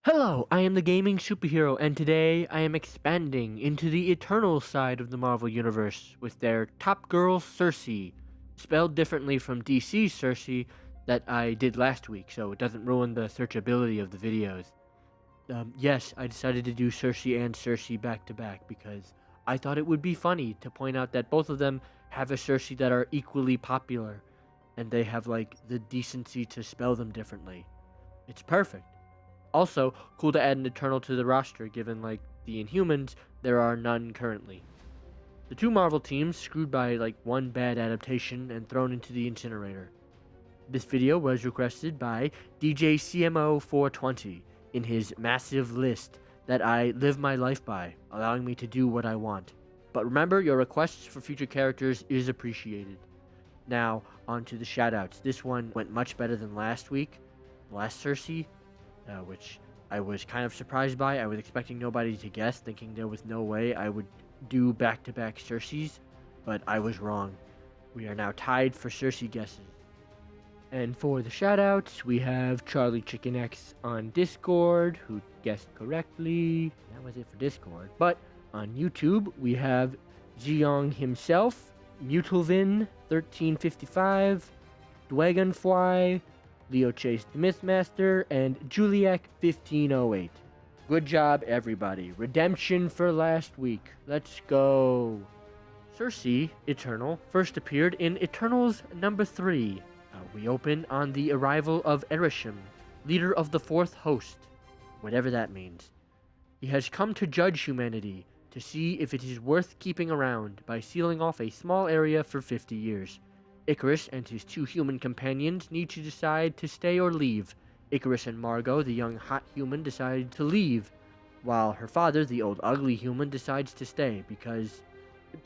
Hello, I am the gaming superhero, and today I am expanding into the Eternal side of the Marvel Universe with their top girl Sersi, spelled differently from DC's Sersi that I did last week, so it doesn't ruin the searchability of the videos. Yes, I decided to do Sersi and Sersi back to back because I thought it would be funny to point out that both of them have a Sersi that are equally popular, and they have like the decency to spell them differently. It's perfect. Also, cool to add an Eternal to the roster, given, like, the Inhumans, there are none currently. The two Marvel teams screwed by, like, one bad adaptation and thrown into the incinerator. This video was requested by DJ CMO420 in his massive list that I live my life by, allowing me to do what I want. But remember, your requests for future characters is appreciated. Now, on to the shoutouts. This one went much better than last week. Last Sersi, which I was kind of surprised by. I was expecting nobody to guess, thinking there was no way I would do back-to-back Cersis, but I was wrong. We are now tied for Cersi guesses. And for the shoutouts, we have Charlie Chicken X on Discord, who guessed correctly. That was it for Discord. But on YouTube, we have Ziyong himself, Mutalvin1355, Dwagonfly, Leo Chase the Mythmaster, and Juliac1508. Good job, everybody. Redemption for last week. Let's go. Sersi, Eternal, first appeared in Eternals number 3. We open on the arrival of Erisham, leader of the Fourth Host, whatever that means. He has come to judge humanity, to see if it is worth keeping around by sealing off a small area for 50 years. Icarus and his two human companions need to decide to stay or leave. Icarus and Margot, the young hot human, decide to leave, while her father, the old ugly human, decides to stay because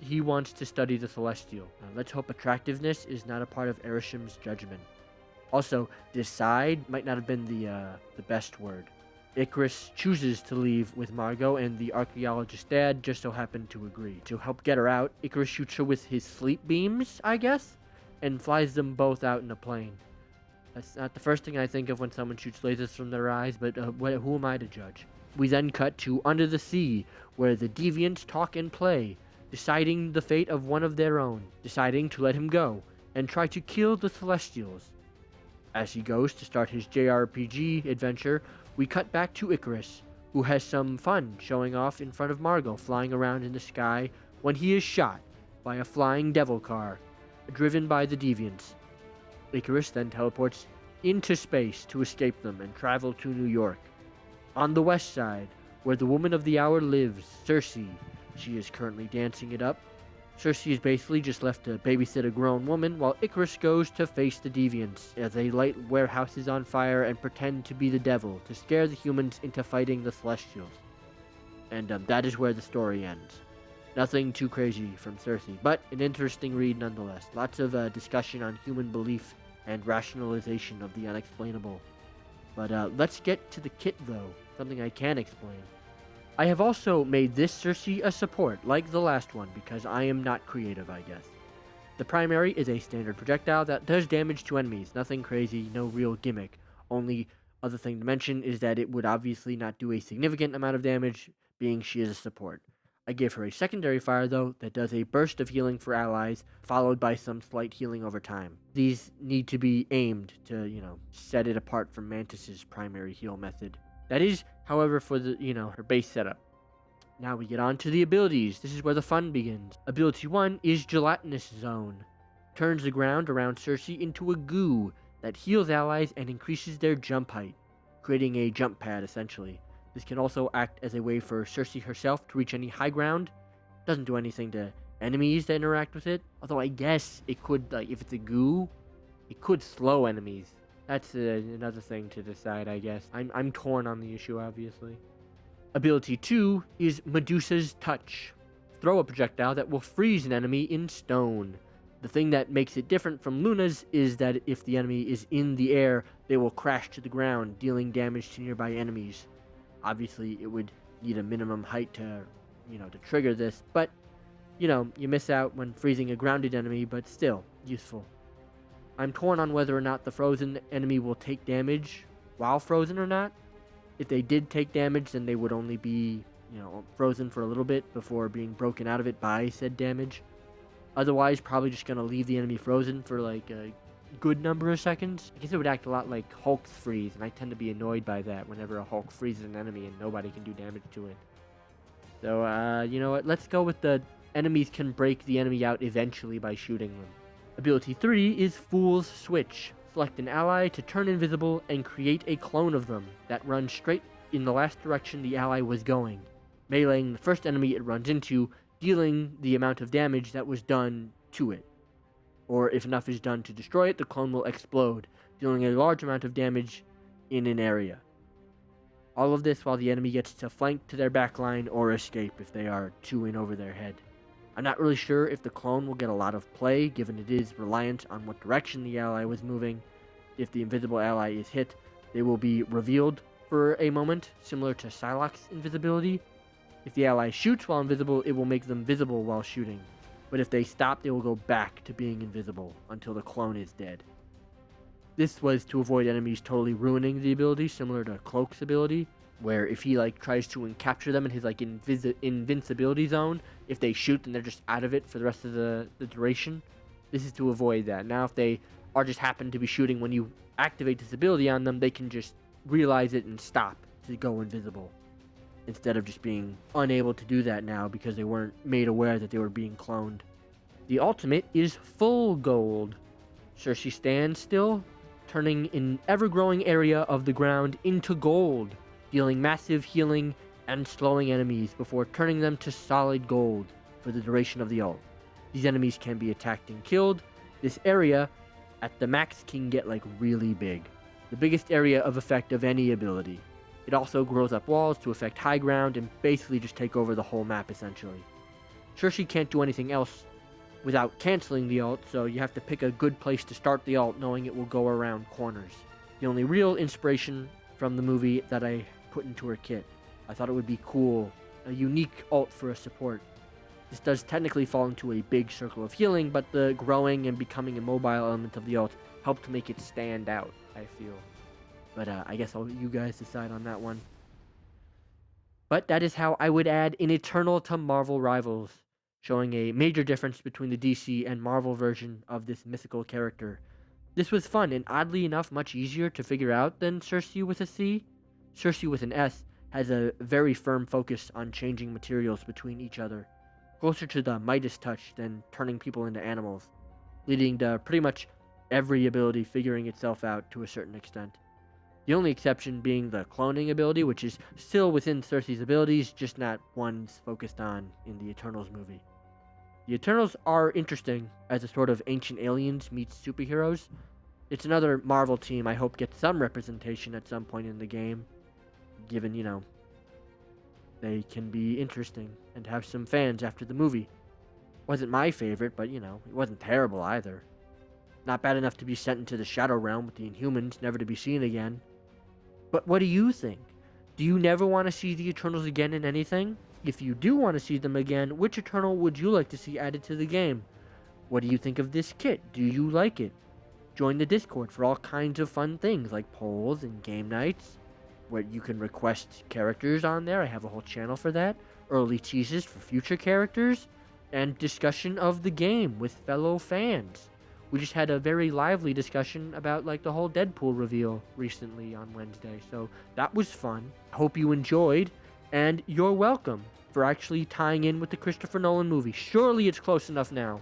he wants to study the Celestial. Let's hope attractiveness is not a part of Erisham's judgment. Also, decide might not have been the best word. Icarus chooses to leave with Margot, and the archaeologist's dad just so happened to agree. To help get her out, Icarus shoots her with his sleep beams, I guess, and flies them both out in a plane. That's not the first thing I think of when someone shoots lasers from their eyes, but who am I to judge? We then cut to Under the Sea, where the Deviants talk and play, deciding the fate of one of their own, deciding to let him go, and try to kill the Celestials. As he goes to start his JRPG adventure, we cut back to Icarus, who has some fun showing off in front of Margot flying around in the sky when he is shot by a flying devil car, driven by the Deviants. Icarus then teleports into space to escape them and travel to New York. On the west side, where the woman of the hour lives, Sersi, she is currently dancing it up. Sersi is basically just left to babysit a grown woman, while Icarus goes to face the Deviants as they light warehouses on fire and pretend to be the devil to scare the humans into fighting the Celestials. And that is where the story ends. Nothing too crazy from Sersi, but an interesting read nonetheless. Lots of discussion on human belief and rationalization of the unexplainable. But let's get to the kit though, something I can explain. I have also made this Sersi a support, like the last one, because I am not creative, I guess. The primary is a standard projectile that does damage to enemies, nothing crazy, no real gimmick. Only other thing to mention is that it would obviously not do a significant amount of damage, being she is a support. I give her a secondary fire, though, that does a burst of healing for allies, followed by some slight healing over time. These need to be aimed to, set it apart from Mantis's primary heal method. That is, however, for the, her base setup. Now we get on to the abilities. This is where the fun begins. Ability 1 is Gelatinous Zone. Turns the ground around Sersi into a goo that heals allies and increases their jump height, creating a jump pad essentially. This can also act as a way for Sersi herself to reach any high ground. Doesn't do anything to enemies that interact with it, although I guess it could, if it's a goo, it could slow enemies. That's another thing to decide, I guess. I'm torn on the issue, obviously. Ability 2 is Medusa's Touch. Throw a projectile that will freeze an enemy in stone. The thing that makes it different from Luna's is that if the enemy is in the air, they will crash to the ground, dealing damage to nearby enemies. Obviously, it would need a minimum height to trigger this, but, you miss out when freezing a grounded enemy, but still, useful. I'm torn on whether or not the frozen enemy will take damage while frozen or not. If they did take damage, then they would only be, frozen for a little bit before being broken out of it by said damage. Otherwise, probably just going to leave the enemy frozen for like a good number of seconds. I guess it would act a lot like Hulk's freeze, and I tend to be annoyed by that whenever a Hulk freezes an enemy and nobody can do damage to it. So, you know what? Let's go with the enemies can break the enemy out eventually by shooting them. Ability 3 is Fool's Switch. Select an ally to turn invisible and create a clone of them that runs straight in the last direction the ally was going, meleeing the first enemy it runs into, dealing the amount of damage that was done to it. Or if enough is done to destroy it, the clone will explode, dealing a large amount of damage in an area. All of this while the enemy gets to flank to their backline or escape if they are 2 in over their head. I'm not really sure if the clone will get a lot of play, given it is reliant on what direction the ally was moving. If the invisible ally is hit, they will be revealed for a moment, similar to Psylocke's invisibility. If the ally shoots while invisible, it will make them visible while shooting. But if they stop, they will go back to being invisible until the clone is dead. This was to avoid enemies totally ruining the ability, similar to Cloak's ability, where if he tries to capture them in his invincibility zone, if they shoot, then they're just out of it for the rest of the duration. This is to avoid that. Now, if they are just happen to be shooting when you activate this ability on them, they can just realize it and stop to go invisible, instead of just being unable to do that now because they weren't made aware that they were being cloned. The ultimate is Full Gold. Sersi stands still, turning an ever-growing area of the ground into gold, dealing massive healing and slowing enemies before turning them to solid gold for the duration of the ult. These enemies can be attacked and killed. This area, at the max, can get really big. The biggest area of effect of any ability. It also grows up walls to affect high ground and basically just take over the whole map essentially. Sersi can't do anything else without canceling the ult, so you have to pick a good place to start the ult knowing it will go around corners. The only real inspiration from the movie that I put into her kit. I thought it would be cool, a unique ult for a support. This does technically fall into a big circle of healing, but the growing and becoming immobile element of the ult helped to make it stand out, I feel. But I guess I'll let you guys decide on that one. But that is how I would add an Eternal to Marvel Rivals, showing a major difference between the DC and Marvel version of this mythical character. This was fun and oddly enough much easier to figure out than Sersi with a C. Sersi with an S has a very firm focus on changing materials between each other, closer to the Midas touch than turning people into animals, leading to pretty much every ability figuring itself out to a certain extent. The only exception being the cloning ability, which is still within Sersi's abilities, just not ones focused on in the Eternals movie. The Eternals are interesting as a sort of ancient aliens meets superheroes. It's another Marvel team I hope gets some representation at some point in the game, given, they can be interesting and have some fans after the movie. Wasn't my favorite, but, it wasn't terrible either. Not bad enough to be sent into the Shadow Realm with the Inhumans, never to be seen again. But what do you think? Do you never want to see the Eternals again in anything? If you do want to see them again, which Eternal would you like to see added to the game? What do you think of this kit? Do you like it? Join the Discord for all kinds of fun things like polls and game nights, where you can request characters on there. I have a whole channel for that. Early teases for future characters, and discussion of the game with fellow fans. We just had a very lively discussion about the whole Deadpool reveal recently on Wednesday, so that was fun. Hope you enjoyed, and you're welcome for actually tying in with the Christopher Nolan movie. Surely it's close enough now.